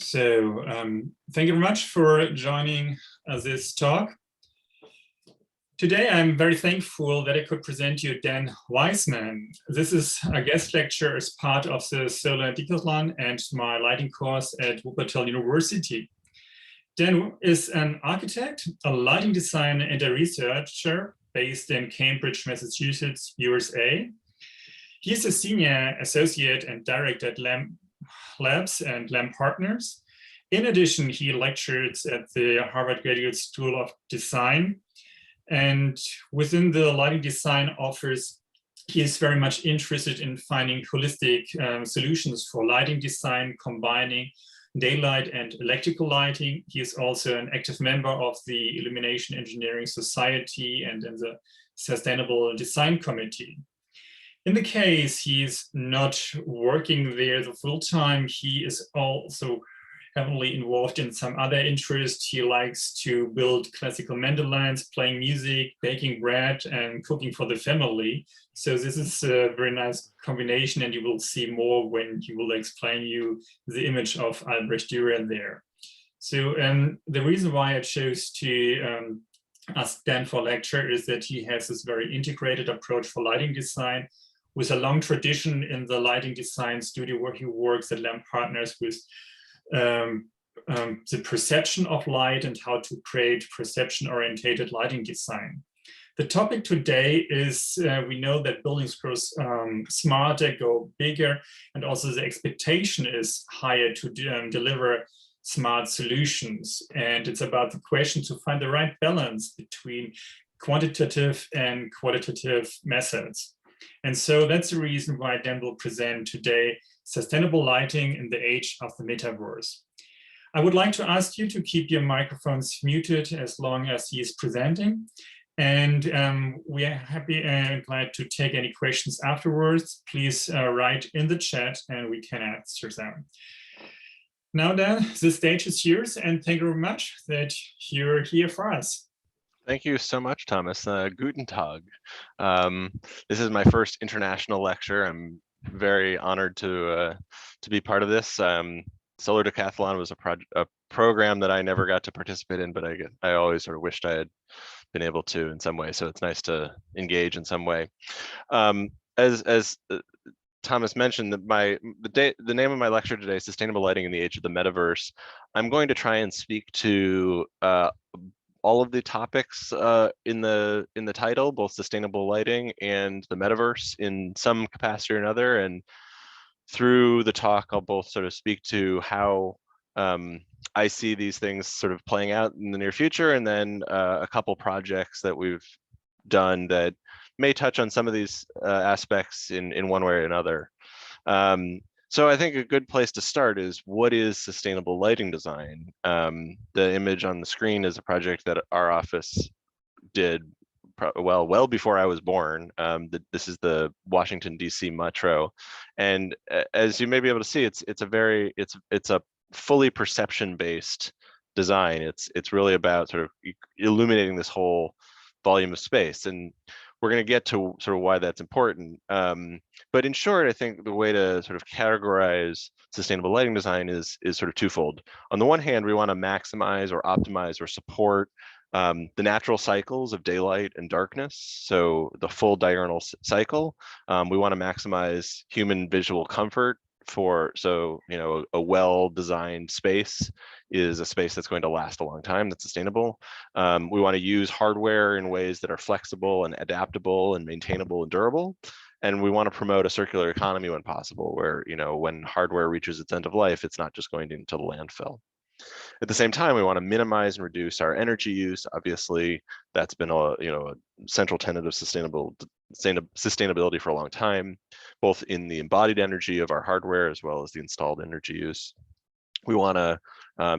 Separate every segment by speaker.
Speaker 1: Thank you very much for joining this talk. Today, I'm very thankful that I could present you Dan Weissman. This is a guest lecture as part of the Solar Decathlon and my lighting course at Wuppertal University. Dan is an architect, a lighting designer, and a researcher based in Cambridge, Massachusetts, USA. He is a senior associate and director at Labs and Lamp Partners. In addition, he lectures at the Harvard Graduate School of Design. And within the lighting design offers, he is very much interested in finding holistic solutions for lighting design, combining daylight and electrical lighting. He is also an active member of the Illumination Engineering Society and in the Sustainable Design Committee. In the case he's not working there the full time, he is also heavily involved in some other interests. He likes to build classical mandolins, playing music, baking bread, and cooking for the family. So this is a very nice combination, and you will see more when he will explain you the image of Albrecht Dürer there. So the reason why I chose to ask Dan for lecture is that he has this very integrated approach for lighting design, with a long tradition in the lighting design studio where he works at Lamp Partners with the perception of light and how to create perception-oriented lighting design. The topic today is we know that buildings grow smarter, go bigger, and also the expectation is higher to deliver smart solutions. And it's about the question to find the right balance between quantitative and qualitative methods. And so that's the reason why Dan will present today sustainable lighting in the age of the metaverse. I would like to ask you to keep your microphones muted as long as he is presenting. And we are happy and glad to take any questions afterwards. Please write in the chat and we can answer them. Now, Dan, the stage is yours, and thank you very much that you're here for us.
Speaker 2: Thank you so much, Thomas. Guten Tag. This is my first international lecture. I'm very honored to be part of this. Solar Decathlon was a program that I never got to participate in, but I always sort of wished I had been able to in some way. So it's nice to engage in some way. As Thomas mentioned, the name of my lecture today is Sustainable Lighting in the Age of the Metaverse. I'm going to try and speak to all of the topics in the title, both sustainable lighting and the metaverse in some capacity or another. And through the talk, I'll both sort of speak to how I see these things sort of playing out in the near future, and then a couple projects that we've done that may touch on some of these aspects in one way or another. So I think a good place to start is, what is sustainable lighting design? The image on the screen is a project that our office did well before I was born. This is the Washington, D.C. Metro. And as you may be able to see, it's a fully perception-based design. It's really about sort of illuminating this whole volume of space. And we're going to get to sort of why that's important. But in short, I think the way to sort of categorize sustainable lighting design is sort of twofold. On the one hand, we want to maximize or optimize or support the natural cycles of daylight and darkness. So the full diurnal cycle. We want to maximize human visual comfort so a well-designed space is a space that's going to last a long time, that's sustainable. We want to use hardware in ways that are flexible and adaptable and maintainable and durable. And we want to promote a circular economy when possible, where when hardware reaches its end of life, it's not just going into the landfill. At the same time, we want to minimize and reduce our energy use. Obviously, that's been a central tenet of sustainability for a long time, both in the embodied energy of our hardware as well as the installed energy use. We want to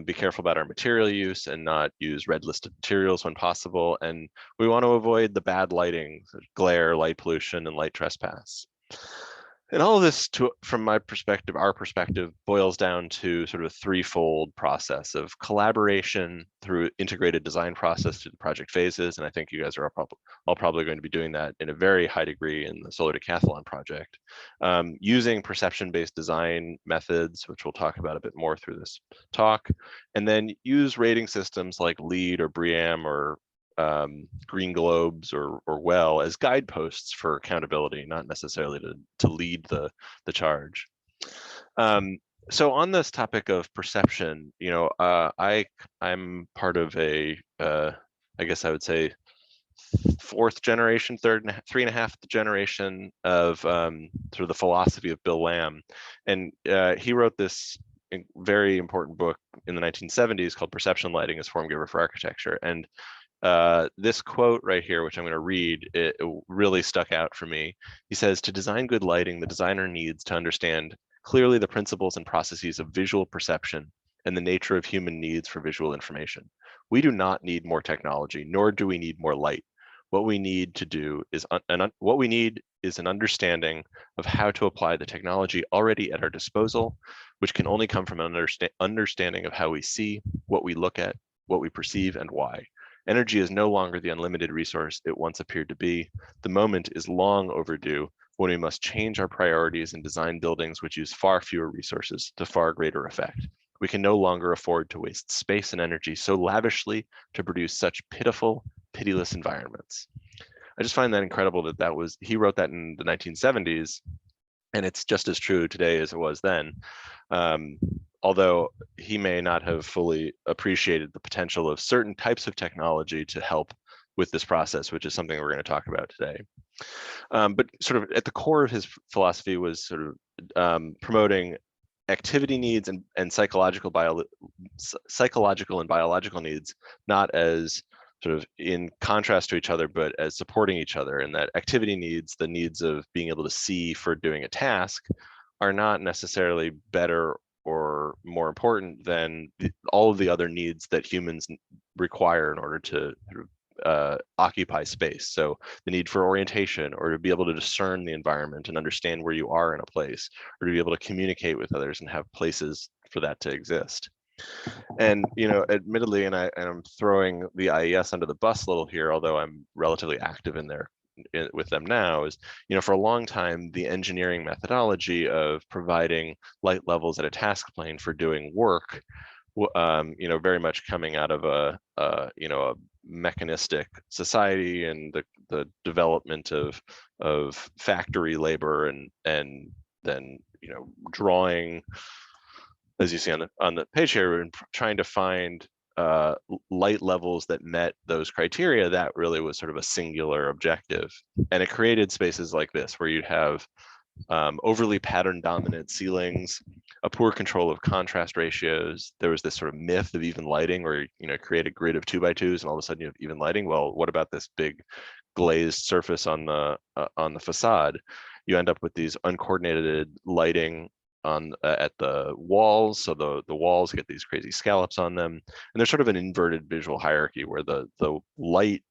Speaker 2: be careful about our material use and not use red listed materials when possible. And we want to avoid the bad lighting, glare, light pollution, and light trespass. And all of this, from my perspective, our perspective, boils down to sort of a threefold process of collaboration through integrated design process through the project phases. And I think you guys are all probably going to be doing that in a very high degree in the Solar Decathlon project. Using perception-based design methods, which we'll talk about a bit more through this talk, and then use rating systems like LEED or BREEAM or green globes or WELL as guideposts for accountability, not necessarily to lead the charge. So on this topic of perception, you know, I'm part of a I guess I would say fourth generation, three and a half generation of sort of the philosophy of Bill Lamb, and he wrote this very important book in the 1970s called Perception Lighting as Form Giver for Architecture. And this quote right here, which I'm going to read, it really stuck out for me. He says, "To design good lighting, the designer needs to understand clearly the principles and processes of visual perception and the nature of human needs for visual information. We do not need more technology, nor do we need more light. What we need to do is what we need is an understanding of how to apply the technology already at our disposal, which can only come from an understanding of how we see, what we look at, what we perceive, and why. Energy is no longer the unlimited resource it once appeared to be. The moment is long overdue when we must change our priorities and design buildings which use far fewer resources to far greater effect. We can no longer afford to waste space and energy so lavishly to produce such pitiful, pitiless environments." I just find that incredible that he wrote that in the 1970s, and it's just as true today as it was then. Although he may not have fully appreciated the potential of certain types of technology to help with this process, which is something we're going to talk about today. But sort of at the core of his philosophy was sort of promoting activity needs and psychological and biological needs, not as sort of in contrast to each other, but as supporting each other. And that activity needs, the needs of being able to see for doing a task, are not necessarily better or more important than all of the other needs that humans require in order to occupy space. So the need for orientation, or to be able to discern the environment and understand where you are in a place, or to be able to communicate with others and have places for that to exist. And, you know, admittedly, and I'm throwing the IES under the bus a little here, although I'm relatively active in there with them now, is, you know, for a long time, the engineering methodology of providing light levels at a task plane for doing work, you know, very much coming out of you know, a mechanistic society and the development of factory labor and then, you know, drawing, as you see on the page here, and trying to find light levels that met those criteria. That really was sort of a singular objective, and it created spaces like this where you'd have overly pattern dominant ceilings, a poor control of contrast ratios. There was this sort of myth of even lighting, where, you know, create a grid of 2x2s and all of a sudden you have even lighting. Well, what about this big glazed surface on the facade? You end up with these uncoordinated lighting on at the walls, so the walls get these crazy scallops on them, and there's sort of an inverted visual hierarchy where the light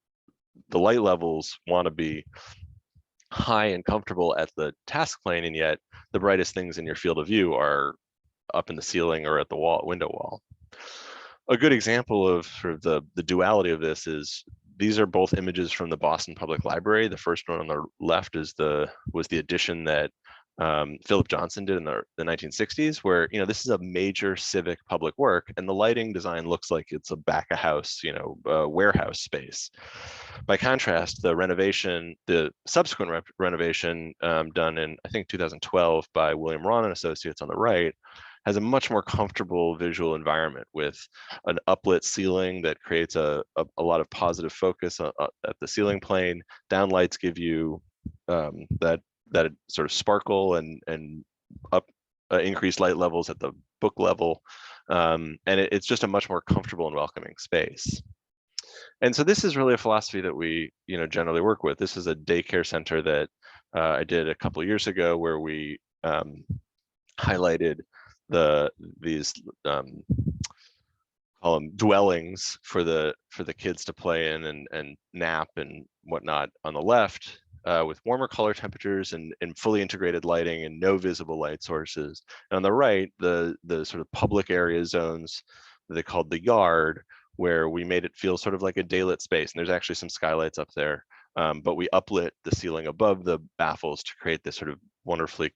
Speaker 2: levels want to be high and comfortable at the task plane, and yet the brightest things in your field of view are up in the ceiling or at the window wall. A good example of sort of the duality of this is, these are both images from the Boston Public Library. The first one on the left was the addition that Philip Johnson did in the 1960s, where, you know, this is a major civic public work, and the lighting design looks like it's a back of house, you know, warehouse space. By contrast, the subsequent renovation done in, I think, 2012 by William Rahn and Associates on the right, has a much more comfortable visual environment with an uplit ceiling that creates a lot of positive focus at the ceiling plane. Downlights give you that sort of sparkle and up increased light levels at the book level, and it's just a much more comfortable and welcoming space. And so this is really a philosophy that we, you know, generally work with. This is a daycare center that I did a couple of years ago, where we highlighted these call them dwellings for the kids to play in and nap and whatnot on the left, with warmer color temperatures and fully integrated lighting and no visible light sources. And on the right, the sort of public area zones that they called the yard, where we made it feel sort of like a daylit space. And there's actually some skylights up there, but we uplit the ceiling above the baffles to create this sort of wonderfully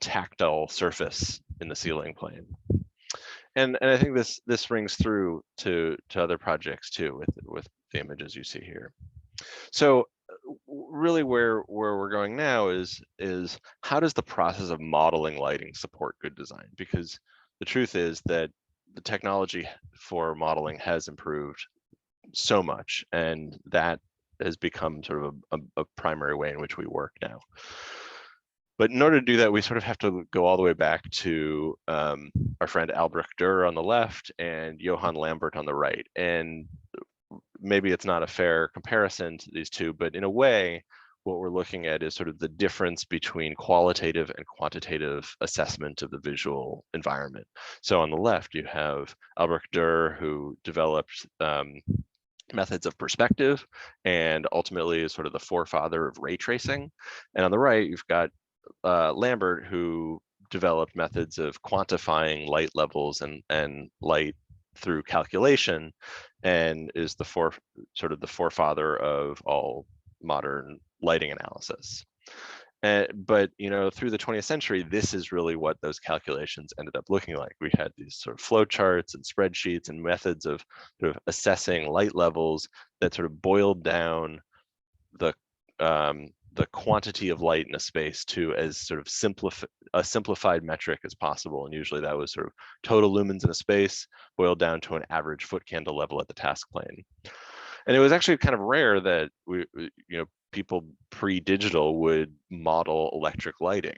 Speaker 2: tactile surface in the ceiling plane. And I think this rings through to other projects too, with the images you see here. So really where we're going now is how does the process of modeling lighting support good design? Because the truth is that the technology for modeling has improved so much, and that has become sort of a primary way in which we work now. But in order to do that, we sort of have to go all the way back to our friend Albrecht Dürer on the left and Johann Lambert on the right. And maybe it's not a fair comparison to these two, but in a way, what we're looking at is sort of the difference between qualitative and quantitative assessment of the visual environment. So on the left, you have Albrecht Dürer, who developed methods of perspective and ultimately is sort of the forefather of ray tracing. And on the right, you've got Lambert, who developed methods of quantifying light levels and light through calculation, and is the forefather of all modern lighting analysis. But through the 20th century, this is really what those calculations ended up looking like. We had these sort of flow charts and spreadsheets and methods of sort of assessing light levels that sort of boiled down the quantity of light in a space to as sort of a simplified metric as possible. And usually that was sort of total lumens in a space boiled down to an average foot candle level at the task plane. And it was actually kind of rare that people pre-digital would model electric lighting.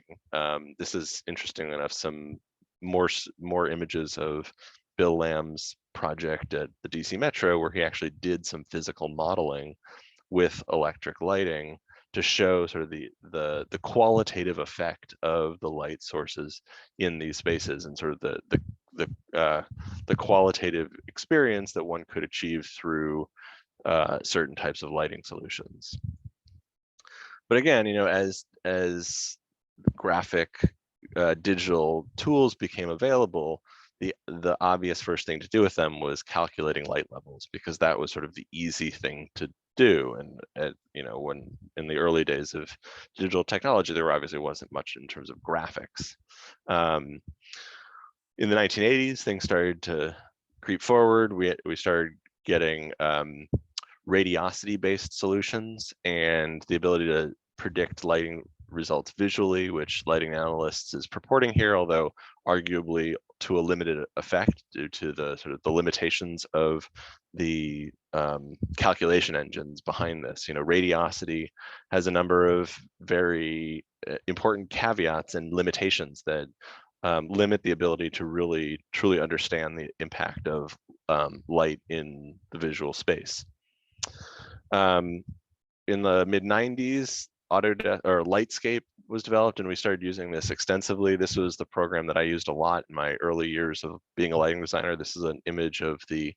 Speaker 2: This is interesting enough, some more images of Bill Lamb's project at the DC Metro, where he actually did some physical modeling with electric lighting to show sort of the qualitative effect of the light sources in these spaces, and sort of the qualitative experience that one could achieve through certain types of lighting solutions. But again, as graphic digital tools became available, the obvious first thing to do with them was calculating light levels, because that was sort of the easy thing to do. And when in the early days of digital technology, there obviously wasn't much in terms of graphics. In the 1980s, things started to creep forward. We started getting radiosity-based solutions and the ability to predict lighting results visually, which lighting analysts is purporting here, although arguably to a limited effect due to the sort of the limitations of the calculation engines behind this. Radiosity has a number of very important caveats and limitations that limit the ability to really truly understand the impact of light in the visual space. In the mid-90s, Lightscape was developed, and we started using this extensively. This was the program that I used a lot in my early years of being a lighting designer. This is an image of the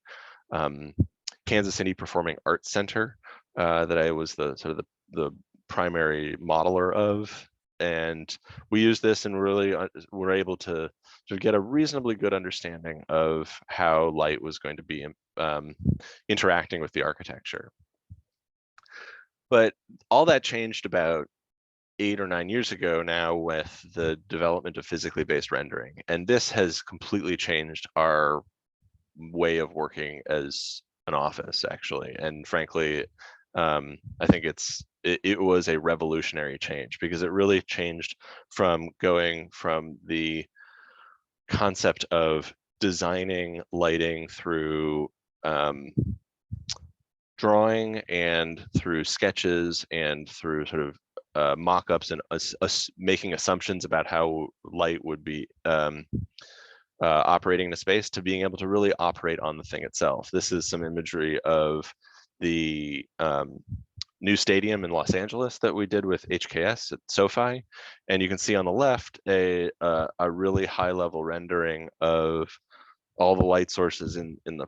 Speaker 2: Kansas City Performing Arts Center that I was the primary modeler of. And we used this and really were able to get a reasonably good understanding of how light was going to be interacting with the architecture. But all that changed about 8 or 9 years ago now with the development of physically based rendering. And this has completely changed our way of working as an office, actually. And frankly, I think it was a revolutionary change, because it really changed from going from the concept of designing lighting through drawing and through sketches and through sort of mock-ups and making assumptions about how light would be operating in a space, to being able to really operate on the thing itself. This is some imagery of the new stadium in Los Angeles that we did with HKS at SoFi, and you can see on the left a really high-level rendering of all the light sources in the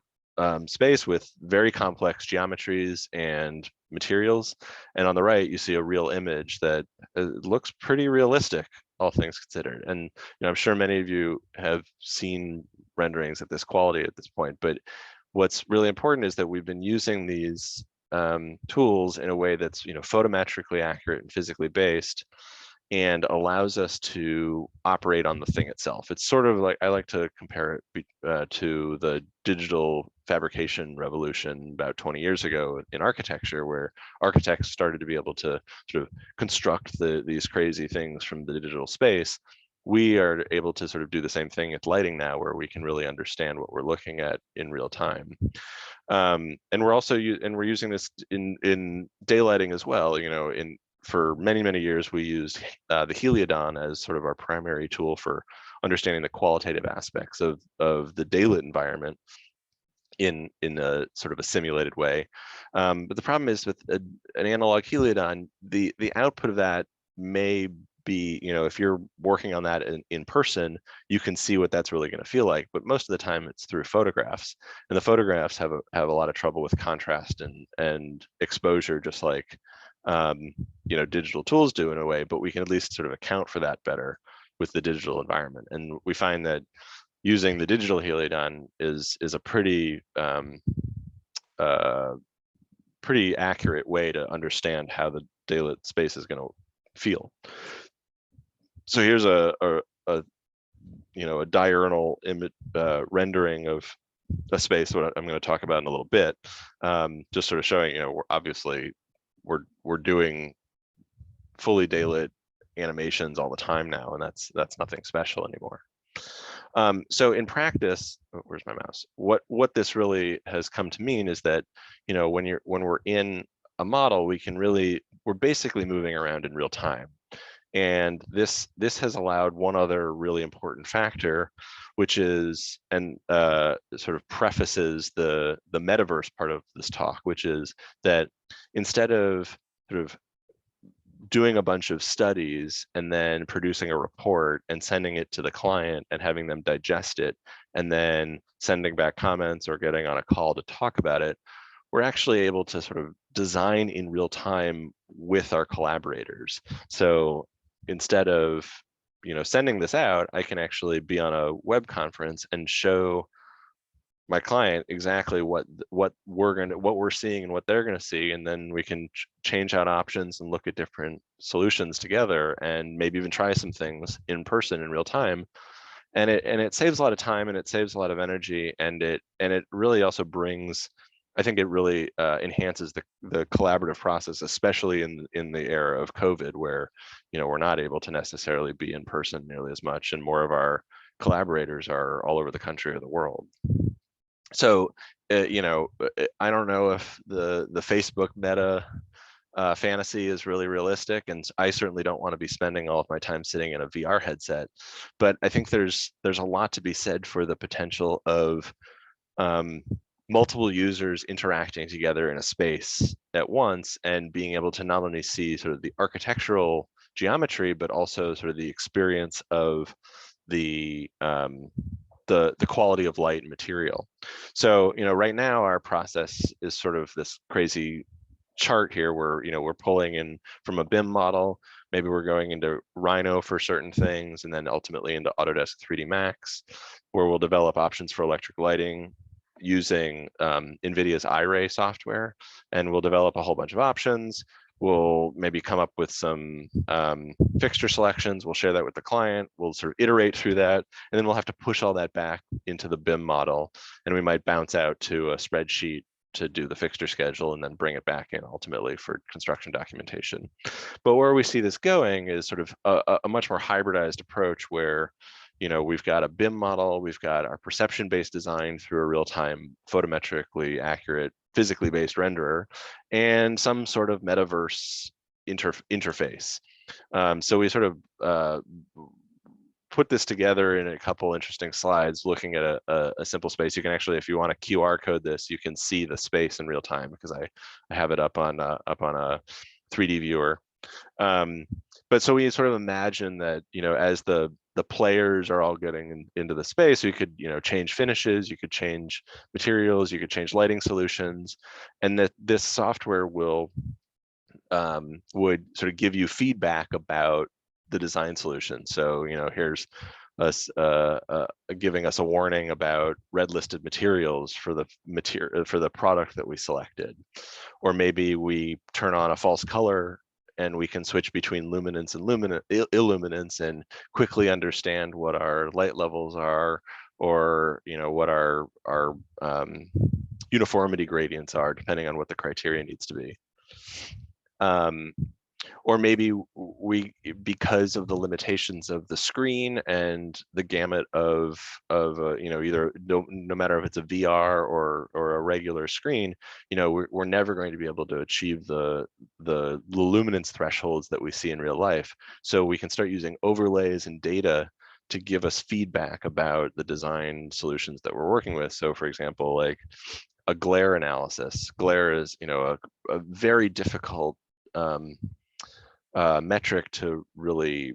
Speaker 2: space with very complex geometries and materials. And on the right, you see a real image that looks pretty realistic, all things considered. And I'm sure many of you have seen renderings at this quality at this point, but what's really important is that we've been using these tools in a way that's photometrically accurate and physically based, and allows us to operate on the thing itself. It's sort of like, I like to compare it to the digital fabrication revolution about 20 years ago in architecture, where architects started to be able to sort of construct these crazy things from the digital space. We are able to sort of do the same thing with lighting now, where we can really understand what we're looking at in real time. And we're also we're using this in daylighting as well. For many years, we used the heliodon as sort of our primary tool for understanding the qualitative aspects of the daylit environment in a sort of a simulated way. But the problem is with an analog heliodon, the output of that may be, if you're working on that in person, you can see what that's really going to feel like. But most of the time, it's through photographs, and the photographs have a lot of trouble with contrast and exposure, just like digital tools do in a way. But we can at least sort of account for that better with the digital environment. And we find that using the digital heliodon is a pretty pretty accurate way to understand how the daylit space is going to feel. So here's a diurnal image rendering of a space, what I'm going to talk about in a little bit, just sort of showing, we're doing fully daylit animations all the time now, and that's nothing special anymore. So in practice, where's my mouse? What this really has come to mean is that, when we're in a model, we're basically moving around in real time. And this has allowed one other really important factor, which is, and sort of prefaces the metaverse part of this talk, which is that instead of sort of doing a bunch of studies and then producing a report and sending it to the client and having them digest it and then sending back comments or getting on a call to talk about it, we're actually able to sort of design in real time with our collaborators. So instead of sending this out, I can actually be on a web conference and show my client exactly what we're seeing and what they're going to see, and then we can change out options and look at different solutions together, and maybe even try some things in person in real time. And it saves a lot of time, and it saves a lot of energy, and it really also brings, I think it really enhances the collaborative process, especially in the era of COVID, where we're not able to necessarily be in person nearly as much, and more of our collaborators are all over the country or the world. So I don't know if the Facebook meta fantasy is really realistic, and I certainly don't want to be spending all of my time sitting in a VR headset. But I think there's a lot to be said for the potential of multiple users interacting together in a space at once, and being able to not only see sort of the architectural geometry, but also sort of the experience of the quality of light and material. So right now our process is sort of this crazy chart here, where we're pulling in from a BIM model, maybe we're going into Rhino for certain things, and then ultimately into Autodesk 3D Max, where we'll develop options for electric lighting using NVIDIA's iRay software, and we'll develop a whole bunch of options. We'll maybe come up with some fixture selections. We'll share that with the client. We'll sort of iterate through that, and then we'll have to push all that back into the BIM model, and we might bounce out to a spreadsheet to do the fixture schedule, and then bring it back in ultimately for construction documentation. But where we see this going is sort of a much more hybridized approach, where we've got a BIM model, we've got our perception-based design through a real-time photometrically accurate physically based renderer, and some sort of metaverse interface. So we sort of put this together in a couple interesting slides, looking at a simple space. You can actually, if you want to QR code this, you can see the space in real time, because I have it up on a 3D viewer. But so we sort of imagine that, as the players are all getting into the space, you could, change finishes, you could change materials, you could change lighting solutions, and that this software would sort of give you feedback about the design solution. So, here's us giving us a warning about red listed materials for the product that we selected, or maybe we turn on a false color and we can switch between luminance and illuminance and quickly understand what our light levels are, or what our uniformity gradients are, depending on what the criteria needs to be. Or maybe because of the limitations of the screen and the gamut of either no matter if it's a VR or a regular screen, we're never going to be able to achieve the luminance thresholds that we see in real life. So we can start using overlays and data to give us feedback about the design solutions that we're working with. So for example, like a glare analysis. Glare is a very difficult metric to really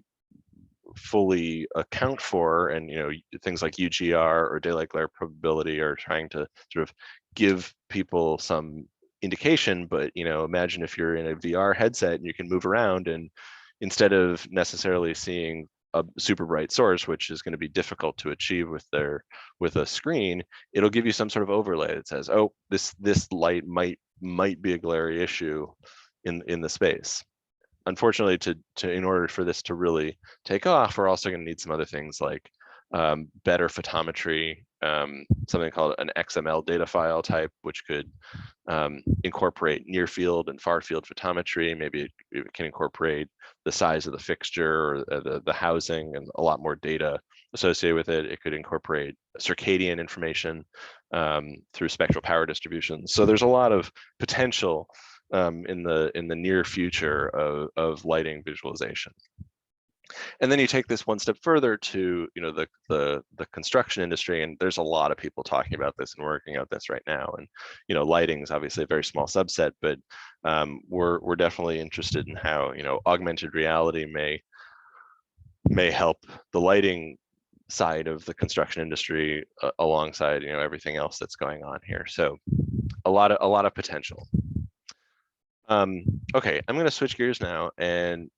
Speaker 2: fully account for, and things like UGR or daylight glare probability are trying to sort of give people some indication. But imagine if you're in a VR headset and you can move around, and instead of necessarily seeing a super bright source, which is going to be difficult to achieve with a screen, it'll give you some sort of overlay that says, oh, this light might be a glary issue in the space. Unfortunately, in order for this to really take off, we're also going to need some other things like better photometry, something called an XML data file type, which could incorporate near field and far field photometry. Maybe it can incorporate the size of the fixture or the housing and a lot more data associated with it. It could incorporate circadian information through spectral power distributions. So there's a lot of potential in the near future of lighting visualization. And then you take this one step further to the construction industry, and there's a lot of people talking about this and working out this right now. And lighting is obviously a very small subset, but we're definitely interested in how augmented reality may help the lighting side of the construction industry alongside everything else that's going on here. So a lot of potential. Okay, I'm going to switch gears now and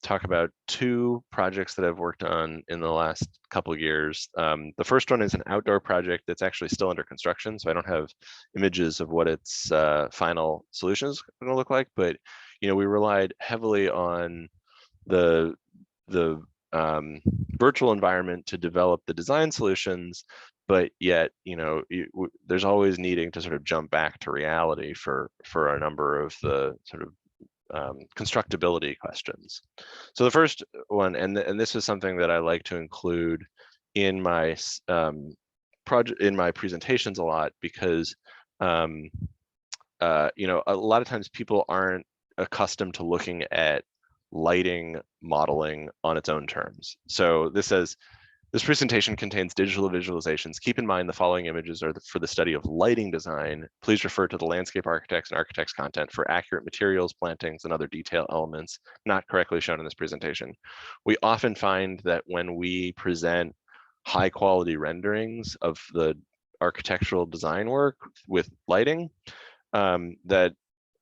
Speaker 2: talk about two projects that I've worked on in the last couple of years. The first one is an outdoor project that's actually still under construction, so I don't have images of what its final solution is going to look like. But we relied heavily on the virtual environment to develop the design solutions, but yet there's always needing to sort of jump back to reality for a number of the sort of constructability questions. So the first one, and this is something that I like to include in my presentations a lot, because a lot of times people aren't accustomed to looking at lighting modeling on its own terms. So this says, this presentation contains digital visualizations. Keep in mind the following images are for the study of lighting design. Please refer to the landscape architects and architects content for accurate materials, plantings, and other detail elements not correctly shown in this presentation. We often find that when we present high quality renderings of the architectural design work with lighting, that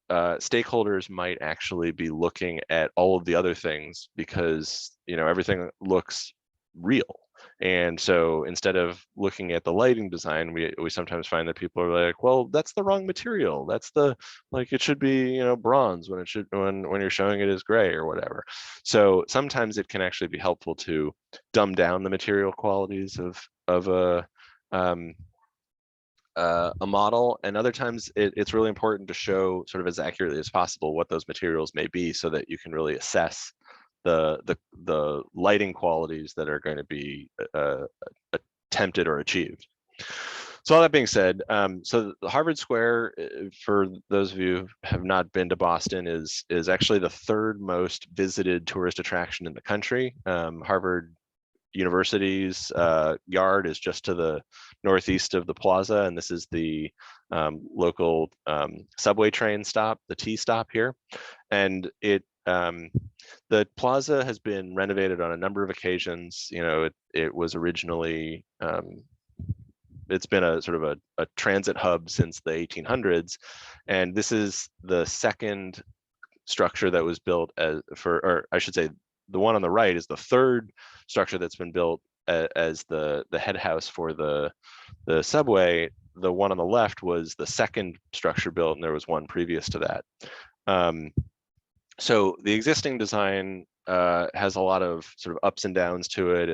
Speaker 2: stakeholders might actually be looking at all of the other things, because everything looks real. And so instead of looking at the lighting design, we sometimes find that people are like, well, that's the wrong material. That's it should be bronze when it should when you're showing it as gray or whatever. So sometimes it can actually be helpful to dumb down the material qualities of a model, and other times it's really important to show sort of as accurately as possible what those materials may be, so that you can really assess the lighting qualities that are going to be attempted or achieved. So all that being said, so the Harvard Square, for those of you who have not been to Boston, is actually the third most visited tourist attraction in the country. Harvard University's yard is just to the northeast of the plaza, and this is the local subway train stop, the T stop here. And it The plaza has been renovated on a number of occasions. You know, it was originally, it's been a sort of a transit hub since the 1800s, and this is the second structure that was built or I should say, the one on the right is the third structure that's been built as the head house for the subway. The one on the left was the second structure built, and there was one previous to that. So the existing design has a lot of sort of ups and downs to it.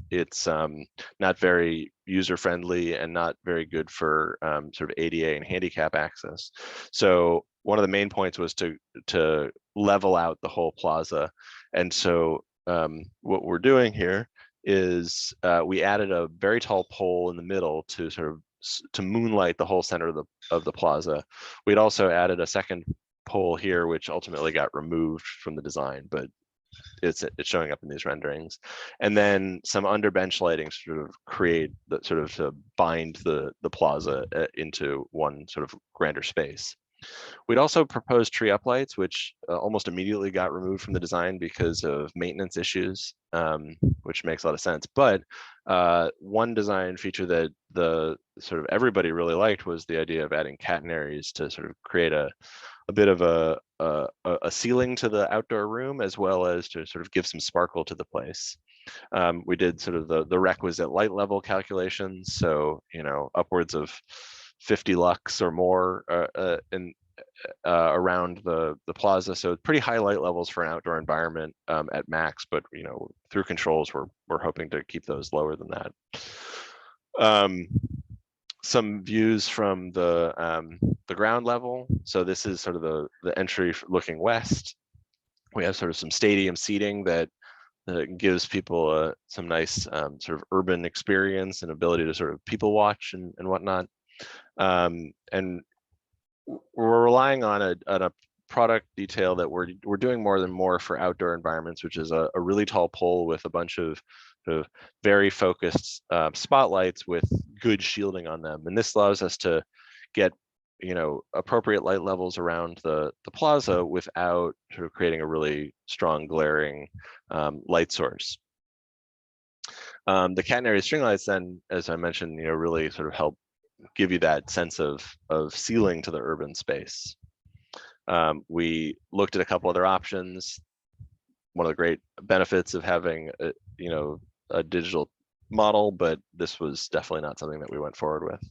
Speaker 2: It's not very user friendly and not very good for sort of ADA and handicap access. So one of the main points was to level out the whole plaza. And so what we're doing here is we added a very tall pole in the middle to sort of to moonlight the whole center of the plaza. We'd also added a second pole here, which ultimately got removed from the design, but it's showing up in these renderings. And then some underbench lighting sort of create the sort of to bind the plaza into one sort of grander space. We'd also proposed tree uplights, which almost immediately got removed from the design because of maintenance issues, which makes a lot of sense. But one design feature that the sort of everybody really liked was the idea of adding catenaries to sort of create a bit of a ceiling to the outdoor room, as well as to sort of give some sparkle to the place. We did sort of the requisite light level calculations, so you know, upwards of 50 lux or more around the plaza, so pretty high light levels for an outdoor environment at max. But you know, through controls, we're hoping to keep those lower than that. Some views from the ground level. So this is sort of the entry looking west. We have sort of some stadium seating that gives people some nice sort of urban experience and ability to sort of people watch and whatnot. And we're relying on a product detail that we're doing more than more for outdoor environments, which is a really tall pole with a bunch of very focused spotlights with good shielding on them. And this allows us to get, you know, appropriate light levels around the plaza without sort of creating a really strong glaring light source. The catenary string lights then, as I mentioned, you know, really sort of help give you that sense of ceiling to the urban space. We looked at a couple other options. One of the great benefits of having you know, a digital model, but this was definitely not something that we went forward with.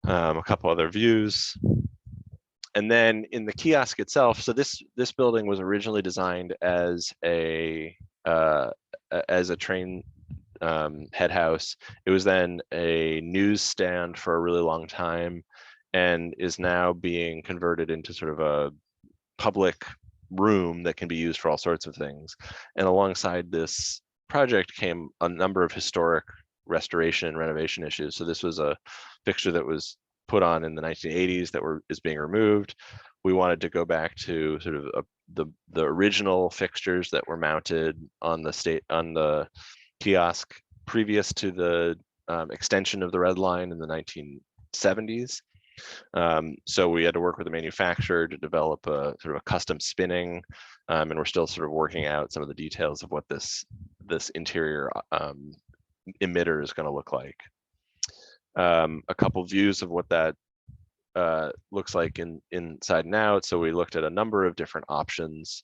Speaker 2: A couple other views. And then in the kiosk itself, so this building was originally designed as a train head house. It was then a news stand for a really long time, and is now being converted into sort of a public room that can be used for all sorts of things. And alongside this project came a number of historic restoration and renovation issues. So this was a fixture that was put on in the 1980s that is being removed. We wanted to go back to sort of the original fixtures that were mounted on the kiosk previous to the extension of the red line in the 1970s. So we had to work with the manufacturer to develop a sort of a custom spinning, and we're still sort of working out some of the details of what this interior emitter is going to look like. A couple views of what that looks like inside and out. So we looked at a number of different options.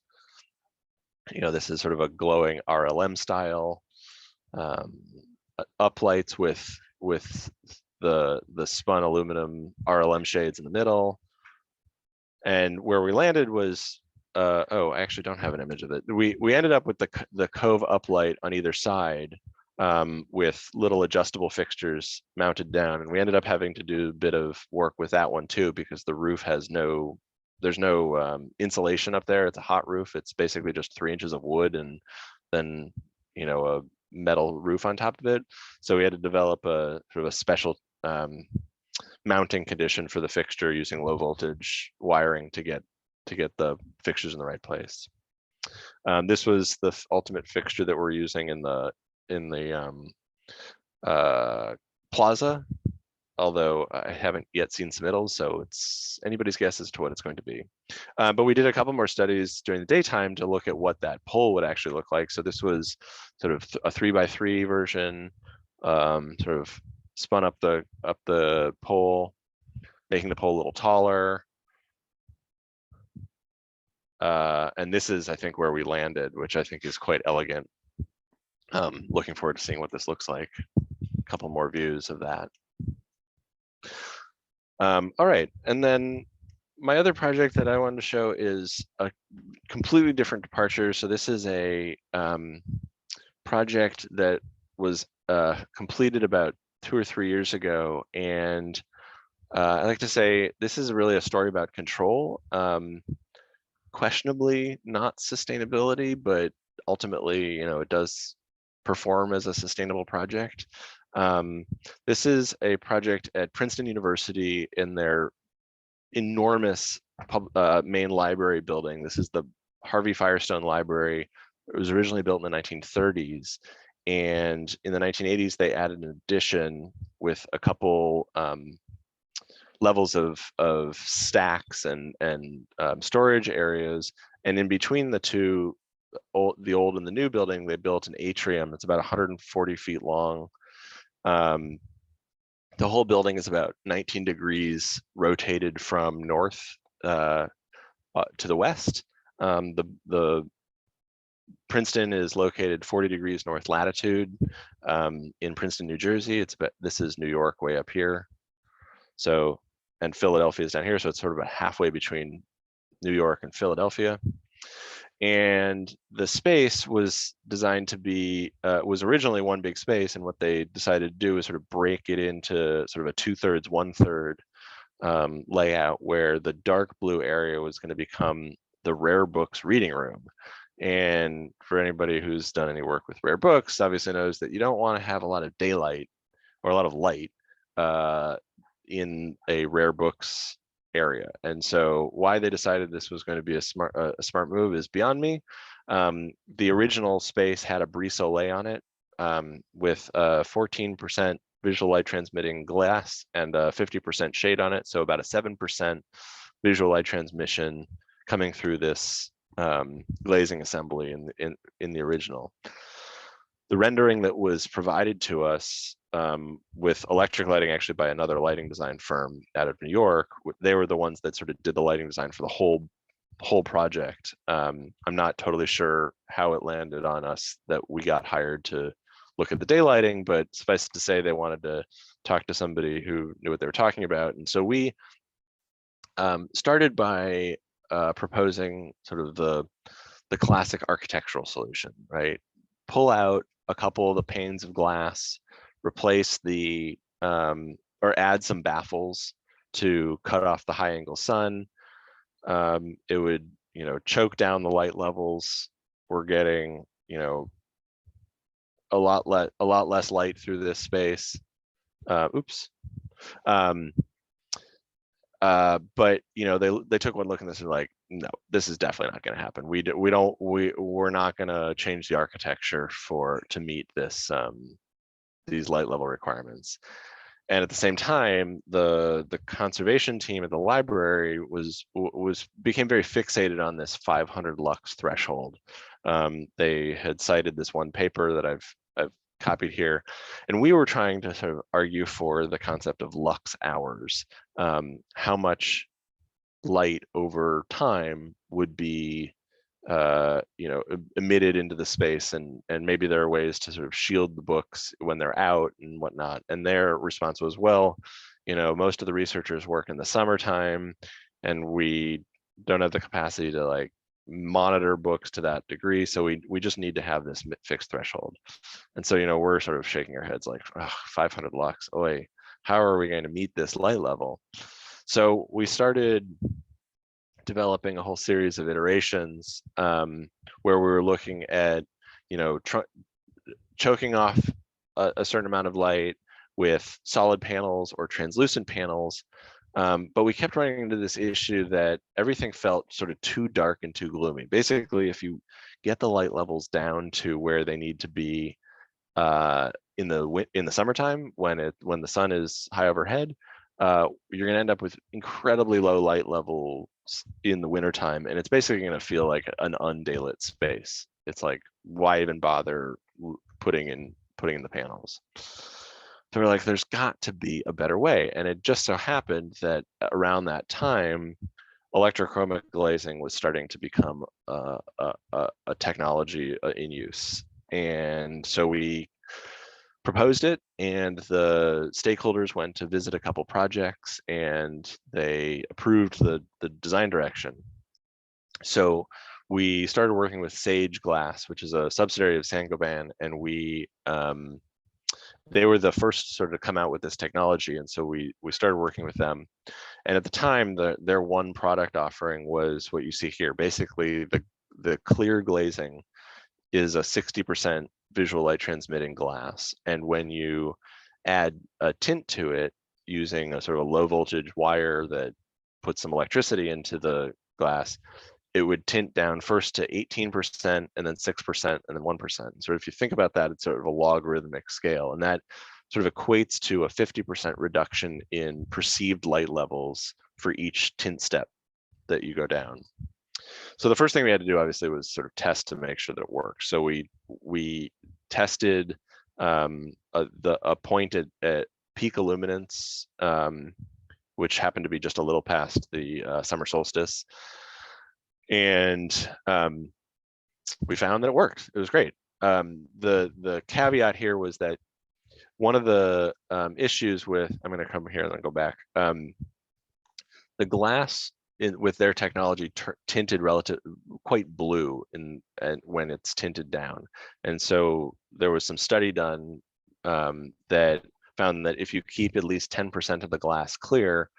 Speaker 2: You know, this is sort of a glowing RLM style, uplights with the spun aluminum RLM shades in the middle. And where we landed was, oh, I actually don't have an image of it. We ended up with the cove uplight on either side, with little adjustable fixtures mounted down. And we ended up having to do a bit of work with that one too, because the roof has there's no insulation up there. It's a hot roof. It's basically just 3 inches of wood and then, you know, a metal roof on top of it. So we had to develop a sort of a special mounting condition for the fixture using low voltage wiring to get the fixtures in the right place. This was the ultimate fixture that we're using in the plaza, although I haven't yet seen submittals, so it's anybody's guess as to what it's going to be. But we did a couple more studies during the daytime to look at what that pole would actually look like. So this was sort of a 3x3 version, sort of spun up the pole, making the pole a little taller. And this is, I think, where we landed, which I think is quite elegant. Looking forward to seeing what this looks like. A couple more views of that. All right, and then my other project that I wanted to show is a completely different departure. So this is a project that was completed about 2 or 3 years ago, and I like to say this is really a story about control. Questionably not sustainability, but ultimately, it does perform as a sustainable project. This is a project at Princeton University in their enormous main library building. This is the Harvey Firestone Library. It was originally built in the 1930s. And in the 1980s, they added an addition with a couple levels of stacks and storage areas. And in between the two, the old and the new building, they built an atrium that's about 140 feet long. The whole building is about 19 degrees rotated from north to the west. The Princeton is located 40 degrees north latitude in Princeton, New Jersey. This is New York way up here. So, and Philadelphia is down here. So it's sort of a halfway between New York and Philadelphia. And the space was designed to be, was originally one big space. And what they decided to do is sort of break it into sort of a 2/3, 1/3 layout, where the dark blue area was going to become the rare books reading room. And for anybody who's done any work with rare books, obviously knows that you don't want to have a lot of daylight or a lot of light in a rare books area. And so why they decided this was going to be a smart move is beyond me. The original space had a brise soleil on it with 14% visual light transmitting glass and 50% shade on it. So about a 7% visual light transmission coming through this glazing assembly in the original. The rendering that was provided to us with electric lighting, actually by another lighting design firm out of New York, they were the ones that sort of did the lighting design for the whole project. I'm not totally sure how it landed on us that we got hired to look at the daylighting, but suffice it to say they wanted to talk to somebody who knew what they were talking about. And so we started by proposing sort of the classic architectural solution, right? Pull out a couple of the panes of glass, replace the or add some baffles to cut off the high angle sun. It would, choke down the light levels. We're getting, a lot less light through this space. Oops. But they took one look at this and like, no, this is definitely not going to happen. We're not going to change the architecture to meet this these light level requirements. And at the same time, the conservation team at the library became very fixated on this 500 lux threshold. They had cited this one paper that I've copied here, and we were trying to sort of argue for the concept of lux hours, how much light over time would be emitted into the space, and maybe there are ways to sort of shield the books when they're out and whatnot. And their response was, well, most of the researchers work in the summertime, and we don't have the capacity to like monitor books to that degree, so we just need to have this fixed threshold. And so we're sort of shaking our heads like, oh, 500 lux, oi, how are we going to meet this light level? So we started developing a whole series of iterations where we were looking at choking off a certain amount of light with solid panels or translucent panels. But we kept running into this issue that everything felt sort of too dark and too gloomy. Basically, if you get the light levels down to where they need to be in in the summertime, when the sun is high overhead, you're going to end up with incredibly low light levels in the wintertime, and it's basically going to feel like an undaylit space. It's like, why even bother putting in the panels? So we're like, there's got to be a better way. And it just so happened that around that time, electrochromic glazing was starting to become a technology in use. And so we proposed it, and the stakeholders went to visit a couple projects, and they approved the design direction. So we started working with Sage Glass, which is a subsidiary of Saint-Gobain, and they were the first sort of to come out with this technology, and so we started working with them. And at the time, their one product offering was what you see here. Basically, the clear glazing is a 60% visual light transmitting glass, and when you add a tint to it using a sort of low voltage wire that puts some electricity into the glass, it would tint down first to 18% and then 6% and then 1%. So if you think about that, it's sort of a logarithmic scale, and that sort of equates to a 50% reduction in perceived light levels for each tint step that you go down. So the first thing we had to do, obviously, was sort of test to make sure that it worked. So we tested a point at peak illuminance, which happened to be just a little past the summer solstice, and we found that it worked. It was great. The caveat here was that one of the issues with, I'm going to come here and then go back. The glass with their technology tinted quite blue and when it's tinted down, and so there was some study done that found that if you keep at least 10% of the glass clear,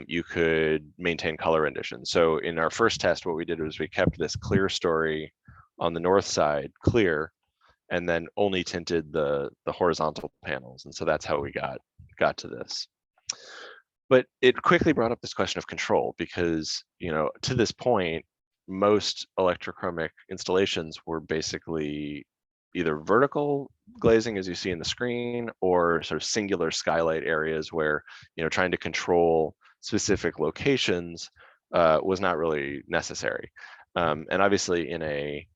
Speaker 2: you could maintain color rendition. So in our first test, what we did was we kept this clear story on the north side clear, and then only tinted the horizontal panels, and so that's how we got to this. But it quickly brought up this question of control, because, you know, to this point, most electrochromic installations were basically either vertical glazing, as you see in the screen, or sort of singular skylight areas where, you know, trying to control specific locations was not really necessary. And obviously, in a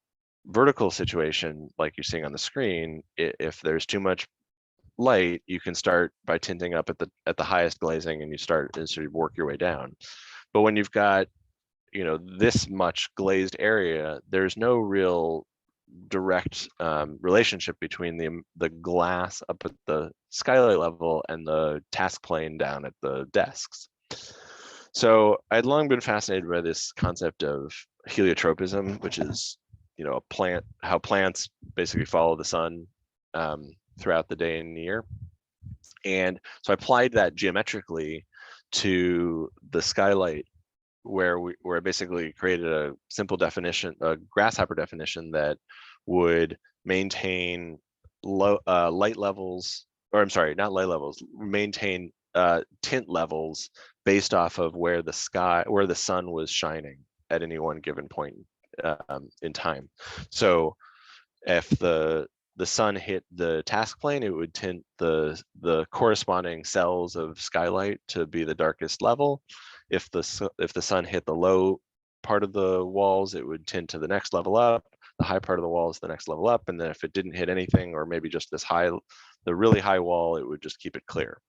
Speaker 2: vertical situation like you're seeing on the screen, if there's too much light, you can start by tinting up at the highest glazing, and you sort of work your way down. But when you've got, you know, this much glazed area, there's no real direct relationship between the glass up at the skylight level and the task plane down at the desks. So I'd long been fascinated by this concept of heliotropism, which is, you know, how plants basically follow the sun throughout the day and the year. And so I applied that geometrically to the skylight, where I basically created a simple definition, a grasshopper definition, that would maintain light levels, or I'm sorry, not light levels, maintain tint levels based off of where the sun was shining at any one given point in time. So if the sun hit the task plane, it would tint the corresponding cells of skylight to be the darkest level. If the sun hit the low part of the walls, it would tint to the next level up. The high part of the wall is the next level up. And then if it didn't hit anything, or maybe just the really high wall, it would just keep it clear.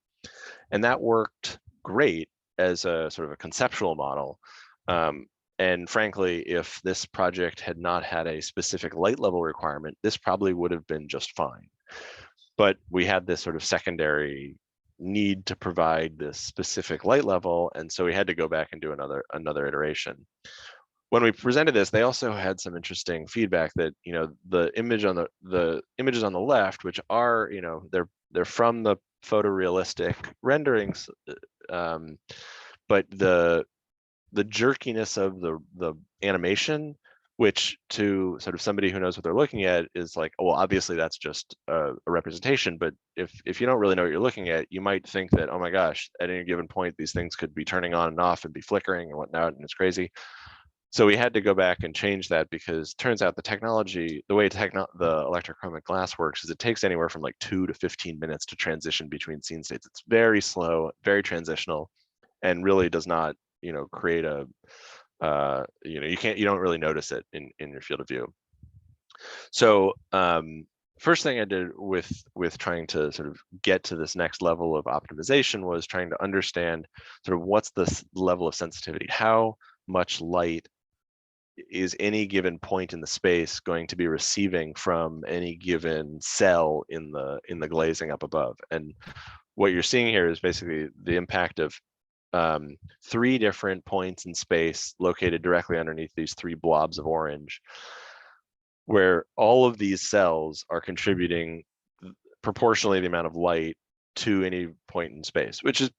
Speaker 2: And that worked great as a sort of a conceptual model. And frankly, if this project had not had a specific light level requirement, this probably would have been just fine. But we had this sort of secondary need to provide this specific light level, and so we had to go back and do another iteration. When we presented this, they also had some interesting feedback that, you know, the images on the left, which are, you know, they're from the photorealistic renderings, but the jerkiness of the animation, which to sort of somebody who knows what they're looking at is like, oh, well, obviously that's just a representation. But if you don't really know what you're looking at, you might think that, oh my gosh, at any given point, these things could be turning on and off and be flickering and whatnot, and it's crazy. So we had to go back and change that because turns out the technology, the way the electrochromic glass works is it takes anywhere from like 2 to 15 minutes to transition between scene states. It's very slow, very transitional, and really does not, create a, you don't really notice it in your field of view. So first thing I did with trying to sort of get to this next level of optimization was trying to understand sort of what's the level of sensitivity, how much light is any given point in the space going to be receiving from any given cell in the glazing up above. And what you're seeing here is basically the impact of 3 different points in space located directly underneath these 3 blobs of orange, where all of these cells are contributing proportionally the amount of light to any point in space, which is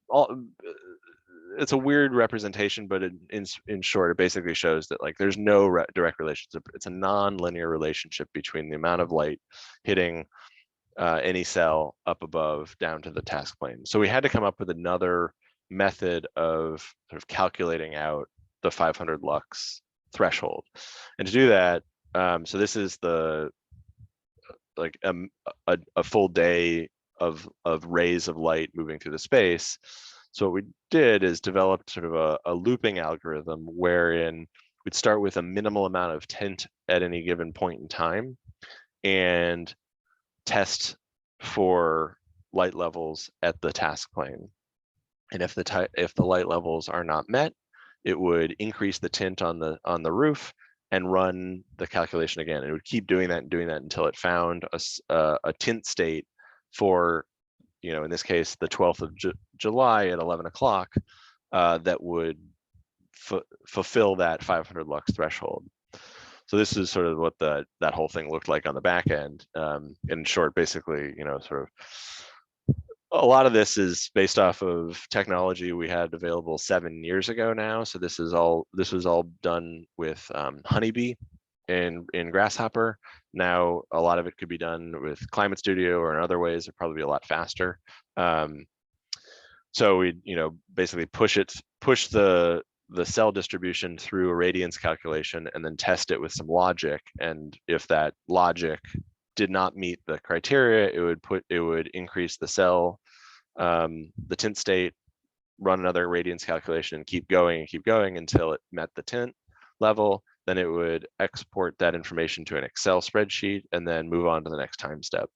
Speaker 2: it's a weird representation, but in short, it basically shows that like there's no direct relationship. It's a non-linear relationship between the amount of light hitting any cell up above down to the task plane. So we had to come up with another method of sort of calculating out the 500 lux threshold. And to do that, so this is the like a full day of rays of light moving through the space. So what we did is developed sort of a looping algorithm wherein we'd start with a minimal amount of tint at any given point in time and test for light levels at the task plane. And if the light levels are not met, it would increase the tint on the roof and run the calculation again. And it would keep doing that and doing that until it found a tint state for, in this case, the 12th of July at 11 o'clock that would fulfill that 500 lux threshold. So this is sort of what that whole thing looked like on the back end. In short, basically, sort of a lot of this is based off of technology we had available 7 years ago now. So this was all done with Honeybee in Grasshopper. Now a lot of it could be done with Climate Studio or in other ways. It'd probably be a lot faster. So we basically push the cell distribution through a radiance calculation and then test it with some logic. And if that logic did not meet the criteria, it would increase the cell, the tint state, run another radiance calculation and keep going until it met the tint level. Then it would export that information to an Excel spreadsheet and then move on to the next time step.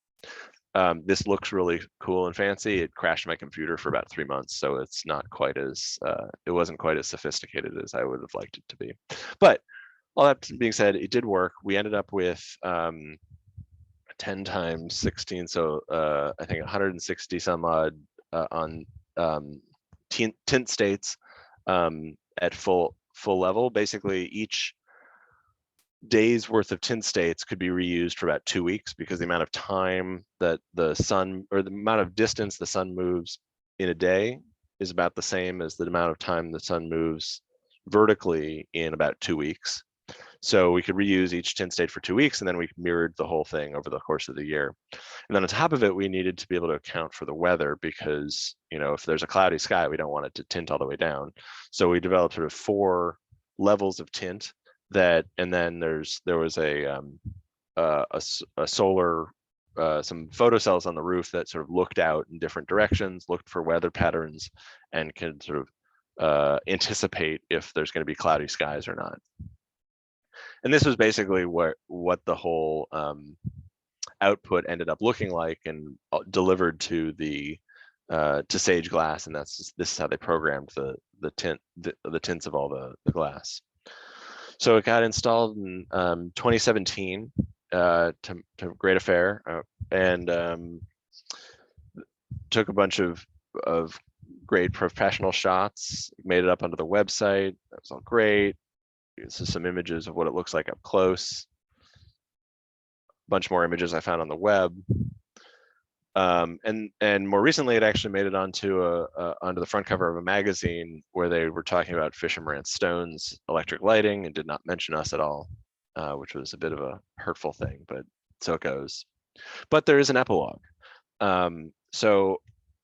Speaker 2: This looks really cool and fancy. It crashed my computer for about 3 months, so it's not quite as it wasn't quite as sophisticated as I would have liked it to be. But all that being said, it did work. We ended up with 10 times 16, so I think 160 some odd on tint states at full level. Basically, each day's worth of tint states could be reused for about 2 weeks because the amount of time that the sun, or the amount of distance the sun moves in a day is about the same as the amount of time the sun moves vertically in about 2 weeks. So we could reuse each tint state for 2 weeks, and then we mirrored the whole thing over the course of the year. And then on top of it, we needed to be able to account for the weather because, if there's a cloudy sky, we don't want it to tint all the way down. So we developed sort of 4 levels of tint that, and then there was a solar, some photocells on the roof that sort of looked out in different directions, looked for weather patterns, and could sort of anticipate if there's going to be cloudy skies or not. And this was basically what the whole output ended up looking like and delivered to the to Sage Glass, and this is how they programmed the tints of all the glass. So it got installed in 2017 to great affair, and took a bunch of great professional shots, made it up onto the website. That was all great. This is some images of what it looks like up close. A bunch more images I found on the web. And more recently, it actually made it onto the front cover of a magazine where they were talking about Fisher Morant Stone's electric lighting and did not mention us at all, which was a bit of a hurtful thing, but so it goes. But there is an epilogue. So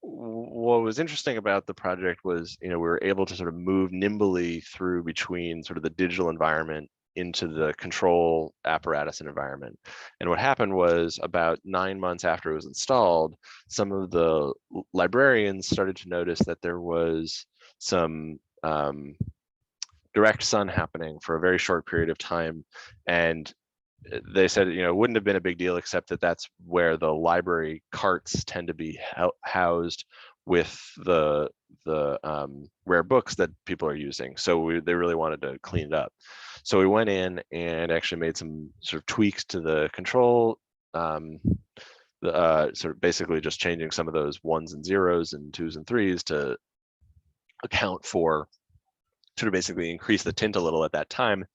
Speaker 2: what was interesting about the project was, we were able to sort of move nimbly through between sort of the digital environment into the control apparatus and environment. And what happened was, about 9 months after it was installed, some of the librarians started to notice that there was some direct sun happening for a very short period of time. And they said, it wouldn't have been a big deal, except that that's where the library carts tend to be housed with the rare books that people are using. So they really wanted to clean it up. So we went in and actually made some sort of tweaks to the control, sort of basically just changing some of those 1s and 0s and 2s and 3s to account for, sort of basically increase the tint a little at that time.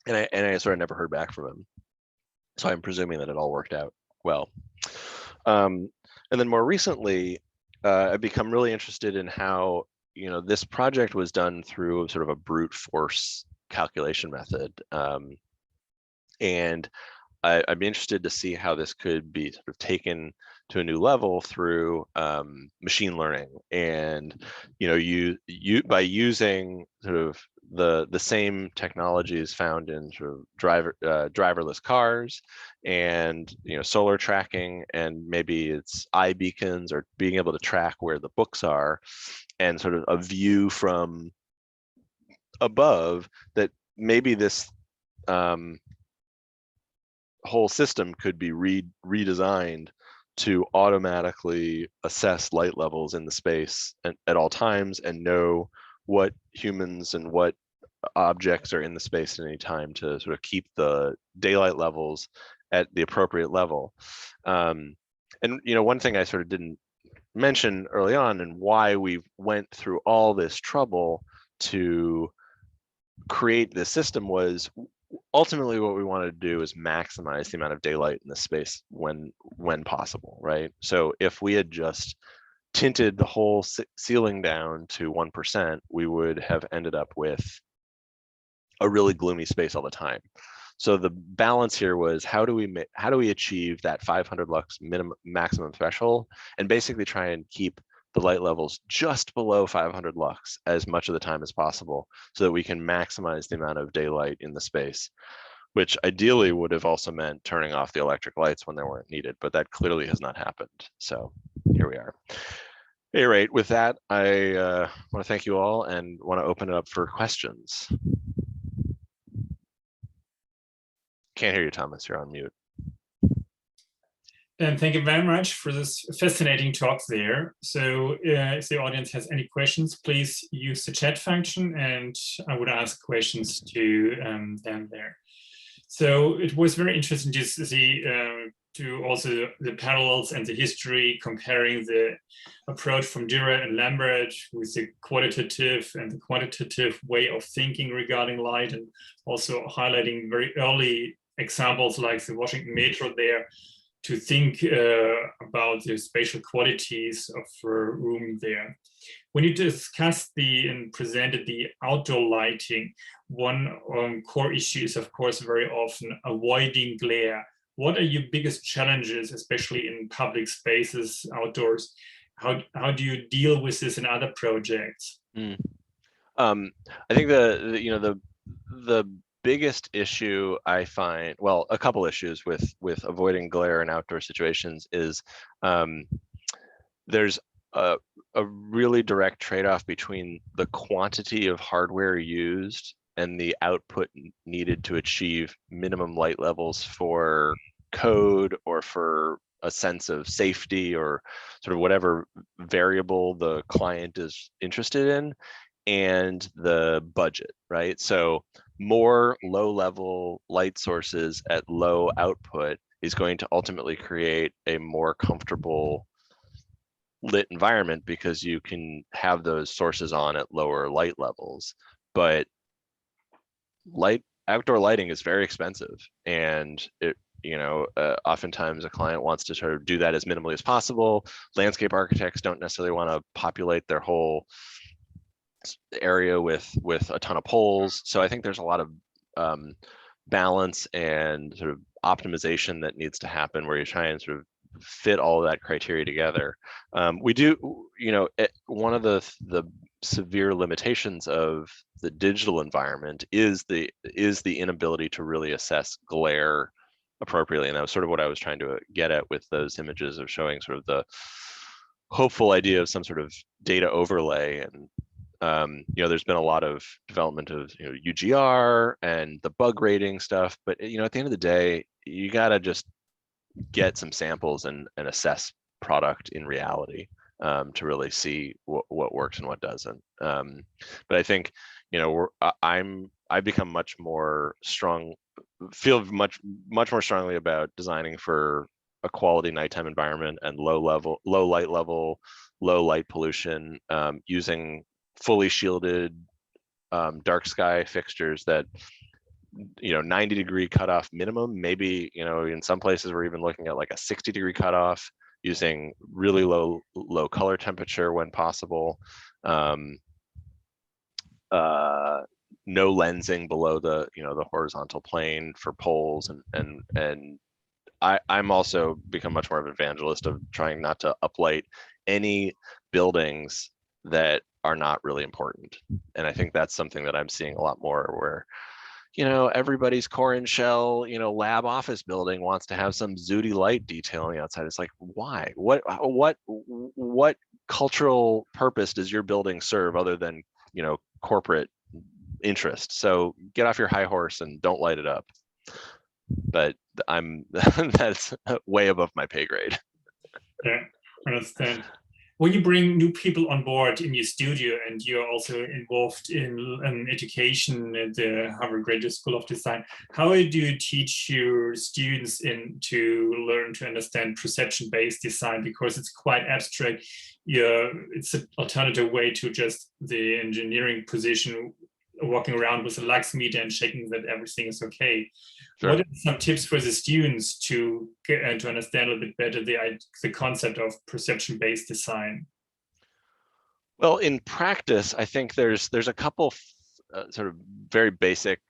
Speaker 2: And I sort of never heard back from him. So I'm presuming that it all worked out well. And then more recently, I've become really interested in how, this project was done through sort of a brute force calculation method. And I'd be interested to see how this could be sort of taken to a new level through machine learning. And you by using sort of the same technologies found in sort of driverless cars, and solar tracking, and maybe it's eye beacons, or being able to track where the books are, and sort of a view from above, that maybe this whole system could be redesigned to automatically assess light levels in the space at all times, and know what humans and what objects are in the space at any time, to sort of keep the daylight levels at the appropriate level. And one thing I sort of didn't mention early on, and why we went through all this trouble to create this system, was ultimately what we wanted to do is maximize the amount of daylight in the space when possible, right? So if we had just tinted the whole ceiling down to 1%, we would have ended up with a really gloomy space all the time. So the balance here was, how do we achieve that 500 lux maximum threshold, and basically try and keep the light levels just below 500 lux as much of the time as possible, so that we can maximize the amount of daylight in the space, which ideally would have also meant turning off the electric lights when they weren't needed, but that clearly has not happened. So here we are. Hey, right, with that, I want to thank you all and want to open it up for questions. Can't hear you, Thomas, you're on mute.
Speaker 1: And thank you very much for this fascinating talk there. So if the audience has any questions, please use the chat function, and I would ask questions to them there. So it was very interesting to see to also the parallels and the history, comparing the approach from Dirac and Lambert with the qualitative and the quantitative way of thinking regarding light, and also highlighting very early examples like the Washington Metro there, to think about the spatial qualities of a room there. When you discussed and presented the outdoor lighting, one core issue is, of course, very often avoiding glare. What are your biggest challenges, especially in public spaces outdoors? How do you deal with this in other projects?
Speaker 2: I think the biggest issue I find, well, a couple issues with avoiding glare in outdoor situations, is there's a really direct trade-off between the quantity of hardware used and the output needed to achieve minimum light levels for code, or for a sense of safety, or sort of whatever variable the client is interested in, and the budget, right? So more low-level light sources at low output is going to ultimately create a more comfortable lit environment, because you can have those sources on at lower light levels. But outdoor lighting is very expensive, and it oftentimes a client wants to sort of do that as minimally as possible. Landscape architects don't necessarily want to populate their whole area with a ton of poles. So I think there's a lot of balance and sort of optimization that needs to happen, where you try and sort of fit all of that criteria together. We do, one of the severe limitations of the digital environment is the inability to really assess glare appropriately, and that was sort of what I was trying to get at with those images of showing sort of the hopeful idea of some sort of data overlay. And there's been a lot of development of UGR and the bug rating stuff, but at the end of the day, you gotta just get some samples and assess product in reality to really see what works and what doesn't. But I think I've become much more strong, feel much more strongly about designing for a quality nighttime environment and low light level, low light pollution, using fully shielded dark sky fixtures that 90-degree cutoff minimum. Maybe in some places we're even looking at like a 60-degree cutoff, using really low color temperature when possible. No lensing below the the horizontal plane for poles, and I'm also become much more of an evangelist of trying not to uplight any buildings that are not really important. And I think that's something that I'm seeing a lot more, where everybody's core and shell, lab office building wants to have some zooty light detail on the outside. It's like, why? What cultural purpose does your building serve other than, corporate interest? So get off your high horse and don't light it up. But that's way above my pay grade.
Speaker 1: Yeah, I understand. When you bring new people on board in your studio, and you're also involved in education at the Harvard Graduate School of Design, how do you teach your students to learn to understand perception-based design? Because it's quite abstract. It's an alternative way to just the engineering position, walking around with a lux meter and checking that everything is okay. Sure. What are some tips for the students to understand a little bit better the concept of perception-based design?
Speaker 2: Well, in practice, I think there's a couple sort of very basic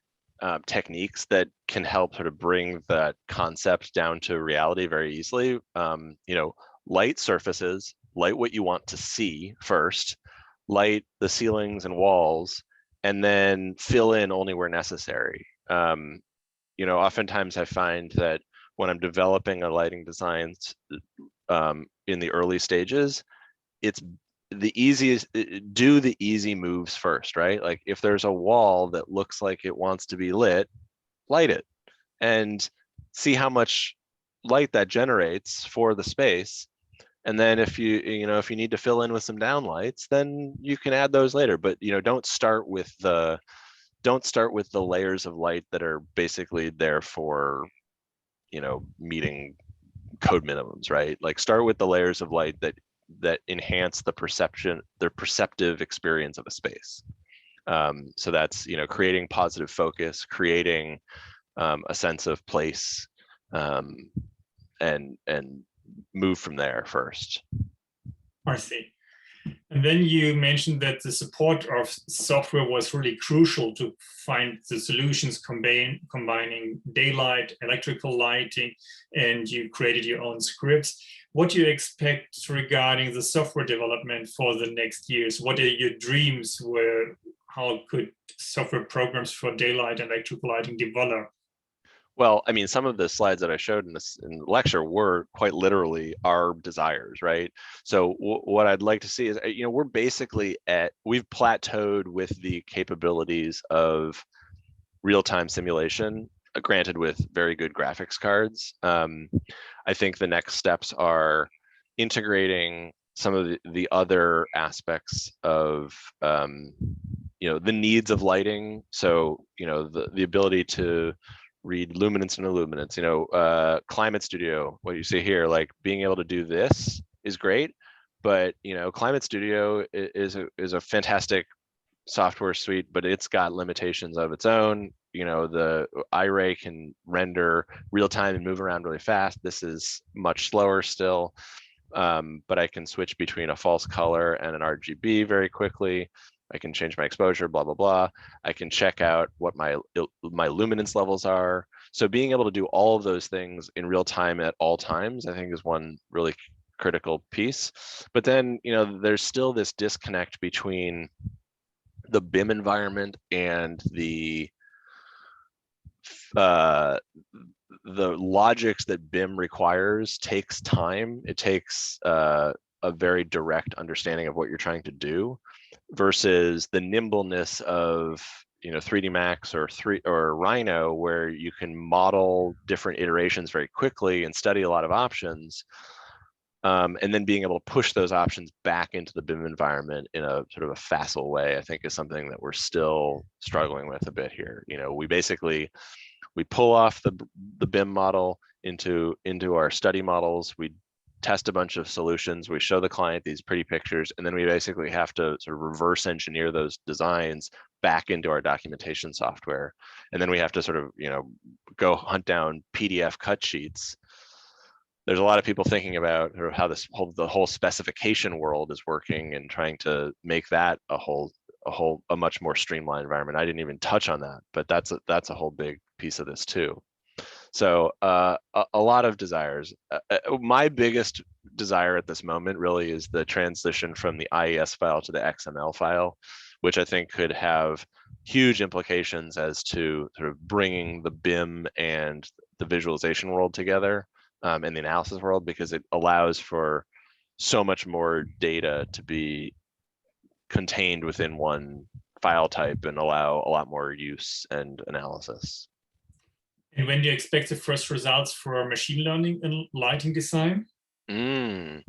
Speaker 2: techniques that can help sort of bring that concept down to reality very easily. Light surfaces, light what you want to see first, light the ceilings and walls, and then fill in only where necessary. Oftentimes I find that when I'm developing a lighting designs in the early stages, it's the easiest, do the easy moves first, right? Like if there's a wall that looks like it wants to be lit, light it and see how much light that generates for the space. And then if you need to fill in with some downlights, then you can add those later. But don't start with the layers of light that are basically there for meeting code minimums, right? Like start with the layers of light that enhance the perceptive experience of a space. So that's creating positive focus, creating a sense of place, and move from there first.
Speaker 1: I see. And then you mentioned that the support of software was really crucial to find the solutions combining daylight, electrical lighting, and you created your own scripts. What do you expect regarding the software development for the next years? What are your dreams? How could software programs for daylight and electrical lighting develop?
Speaker 2: Well, I mean, some of the slides that I showed in the lecture were quite literally our desires, right? So what I'd like to see is, we're basically we've plateaued with the capabilities of real-time simulation, granted with very good graphics cards. I think the next steps are integrating some of the other aspects of the needs of lighting. So the ability to read luminance and illuminance, Climate Studio, what you see here, like being able to do this is great, but Climate Studio is a fantastic software suite, but it's got limitations of its own. The iRay can render real time and move around really fast. This is much slower still, but I can switch between a false color and an RGB very quickly. I can change my exposure, blah, blah, blah. I can check out what my luminance levels are. So being able to do all of those things in real time at all times, I think is one really critical piece. But then, there's still this disconnect between the BIM environment and the logics that BIM requires takes time. It takes a very direct understanding of what you're trying to do versus the nimbleness of 3D Max or Rhino, where you can model different iterations very quickly and study a lot of options. And then being able to push those options back into the BIM environment in a sort of a facile way, I think is something that we're still struggling with a bit here. We pull off the BIM model into our study models. We test a bunch of solutions. We show the client these pretty pictures, and then we basically have to sort of reverse engineer those designs back into our documentation software. And then we have to sort of, go hunt down PDF cut sheets. There's a lot of people thinking about how the whole specification world is working and trying to make that a much more streamlined environment. I didn't even touch on that, but that's a whole big piece of this too. So a lot of desires. My biggest desire at this moment really is the transition from the IES file to the XML file, which I think could have huge implications as to sort of bringing the BIM and the visualization world together, and the analysis world, because it allows for so much more data to be contained within one file type and allow a lot more use and analysis.
Speaker 1: And when do you expect the first results for machine learning and lighting design?
Speaker 2: Well,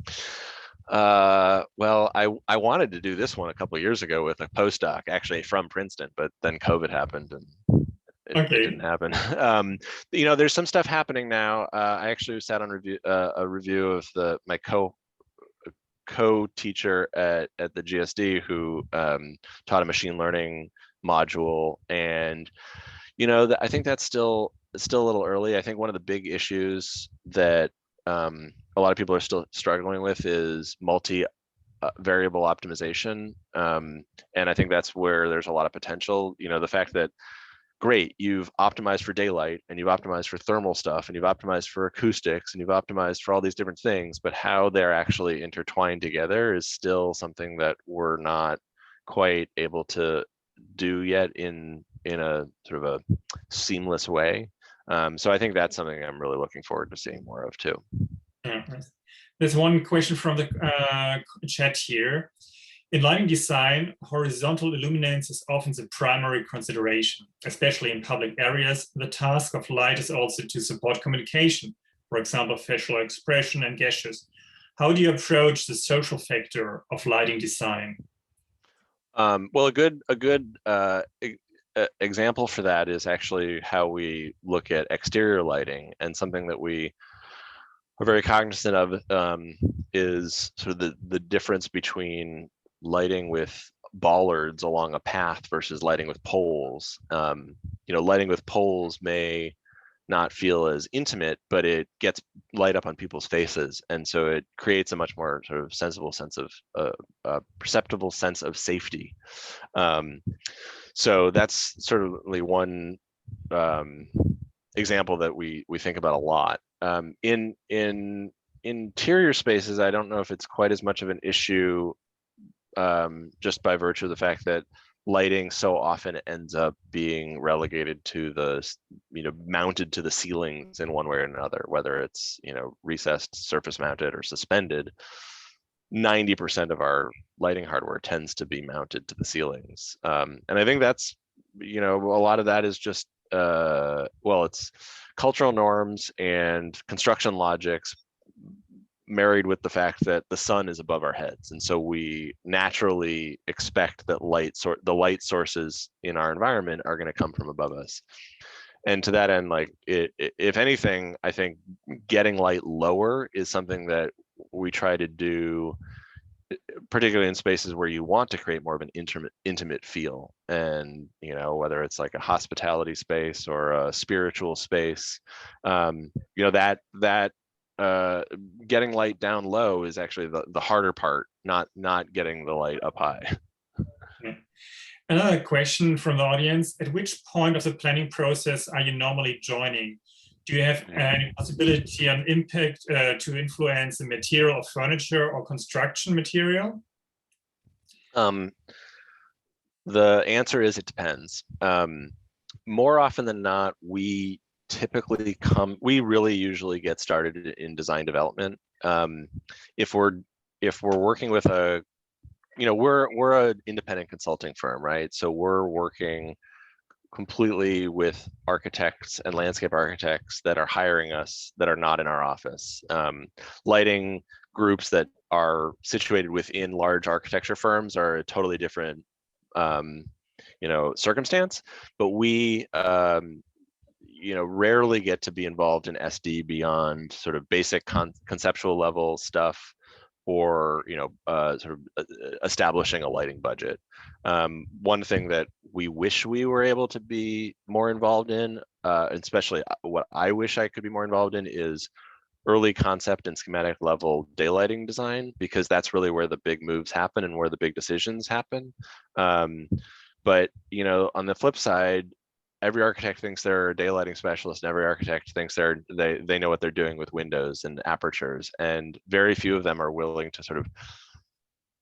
Speaker 2: I wanted to do this one a couple of years ago with a postdoc, actually from Princeton, but then COVID happened and it didn't happen. There's some stuff happening now. I actually sat on a review of my co-teacher at the GSD who taught a machine learning module, and I think that's still a little early. I think one of the big issues that a lot of people are still struggling with is multi-variable optimization, and I think that's where there's a lot of potential. The fact that great, you've optimized for daylight and you've optimized for thermal stuff and you've optimized for acoustics and you've optimized for all these different things, but how they're actually intertwined together is still something that we're not quite able to do yet in a sort of a seamless way. So I think that's something I'm really looking forward to seeing more of too.
Speaker 1: There's one question from the chat here. In lighting design, horizontal illuminance is often the primary consideration, especially in public areas. The task of light is also to support communication, for example, facial expression and gestures. How do you approach the social factor of lighting design?
Speaker 2: Well, a good example for that is actually how we look at exterior lighting, and something that we are very cognizant of is sort of the difference between lighting with bollards along a path versus lighting with poles. Lighting with poles may not feel as intimate, but it gets light up on people's faces, and so it creates a much more sort of sensible sense of perceptible sense of safety. So that's certainly one example that we think about a lot. In interior spaces, I don't know if it's quite as much of an issue, just by virtue of the fact that lighting so often ends up being relegated to mounted to the ceilings in one way or another, whether it's recessed, surface mounted, or suspended. 90% of our lighting hardware tends to be mounted to the ceilings, and I think that's a lot of that is just it's cultural norms and construction logics married with the fact that the sun is above our heads, and so we naturally expect that the light sources in our environment are going to come from above us. And to that end, if anything, I think getting light lower is something that we try to do, particularly in spaces where you want to create more of an intimate feel, and whether it's like a hospitality space or a spiritual space, that getting light down low is actually the harder part, not getting the light up high.
Speaker 1: Another question from the audience: at which point of the planning process are you normally joining? Do you have any possibility on impact to influence the material of furniture or construction material?
Speaker 2: The answer is it depends. More often than not, we really usually get started in design development. If we're working with we're an independent consulting firm, right? So we're working completely with architects and landscape architects that are hiring us that are not in our office. Lighting groups that are situated within large architecture firms are a totally different circumstance, but we rarely get to be involved in SD beyond sort of basic conceptual level stuff, or establishing a lighting budget. One thing that we wish we were able to be more involved in, especially what I wish I could be more involved in, is early concept and schematic level daylighting design, because that's really where the big moves happen and where the big decisions happen. But on the flip side, every architect thinks they're a daylighting specialist, and every architect thinks they know what they're doing with windows and apertures, and very few of them are willing to sort of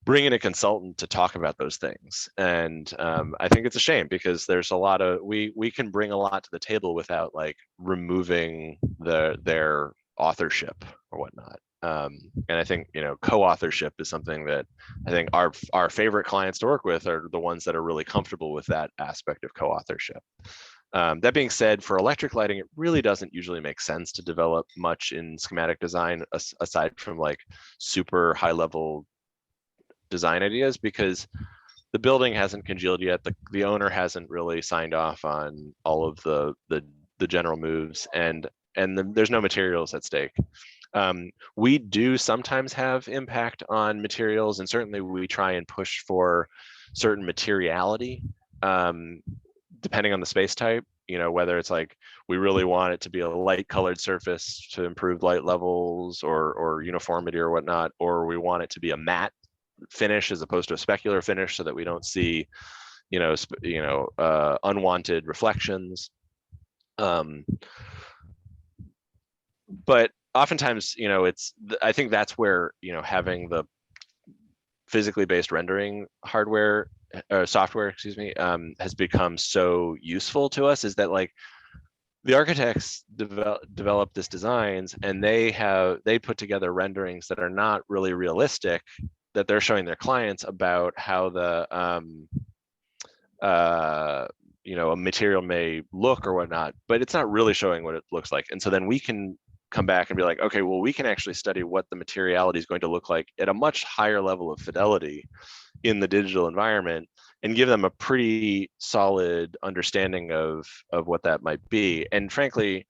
Speaker 2: bring in a consultant to talk about those things. And I think it's a shame, because there's a lot of we can bring a lot to the table without like removing their authorship or whatnot. And I think co-authorship is something that I think our favorite clients to work with are the ones that are really comfortable with that aspect of co-authorship. That being said, for electric lighting, it really doesn't usually make sense to develop much in schematic design aside from like super high level design ideas, because the building hasn't congealed yet. The owner hasn't really signed off on all of the general moves, and there's no materials at stake. We do sometimes have impact on materials, and certainly we try and push for certain materiality, depending on the space type. Whether it's like we really want it to be a light colored surface to improve light levels or uniformity or whatnot, or we want it to be a matte finish as opposed to a specular finish, so that we don't see unwanted reflections. But oftentimes, I think that's where having the physically based rendering hardware or software, excuse me, has become so useful to us, is that like the architects develop this designs, and they put together renderings that are not really realistic, that they're showing their clients about how the a material may look or whatnot, but it's not really showing what it looks like. And so then we can come back and be like, okay, well, we can actually study what the materiality is going to look like at a much higher level of fidelity in the digital environment, and give them a pretty solid understanding of what that might be. And frankly,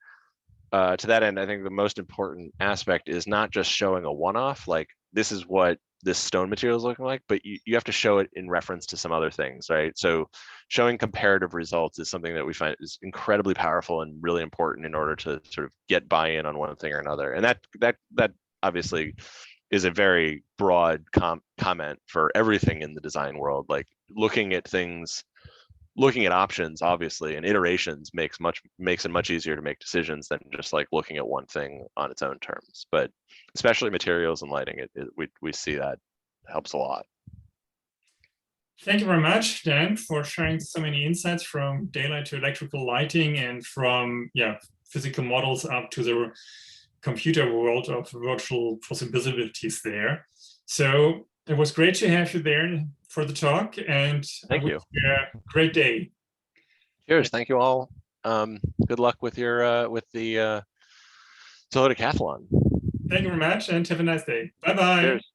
Speaker 2: to that end, I think the most important aspect is not just showing a one-off, like this is what this stone material is looking like, but you have to show it in reference to some other things, right? So showing comparative results is something that we find is incredibly powerful and really important in order to sort of get buy-in on one thing or another. And that obviously is a very broad comment for everything in the design world. Like looking at options, obviously, and iterations makes it much easier to make decisions than just like looking at one thing on its own terms. But especially materials and lighting, we see that helps a lot.
Speaker 1: Thank you very much, Dan, for sharing so many insights from daylight to electrical lighting, and from physical models up to the computer world of virtual possibilities there. So it was great to have you there for the talk, and
Speaker 2: thank you.
Speaker 1: A great day.
Speaker 2: Cheers. Thank you all. Good luck with your with the solo decathlon.
Speaker 1: Thank you very much, and have a nice day. Bye bye.
Speaker 2: Cheers.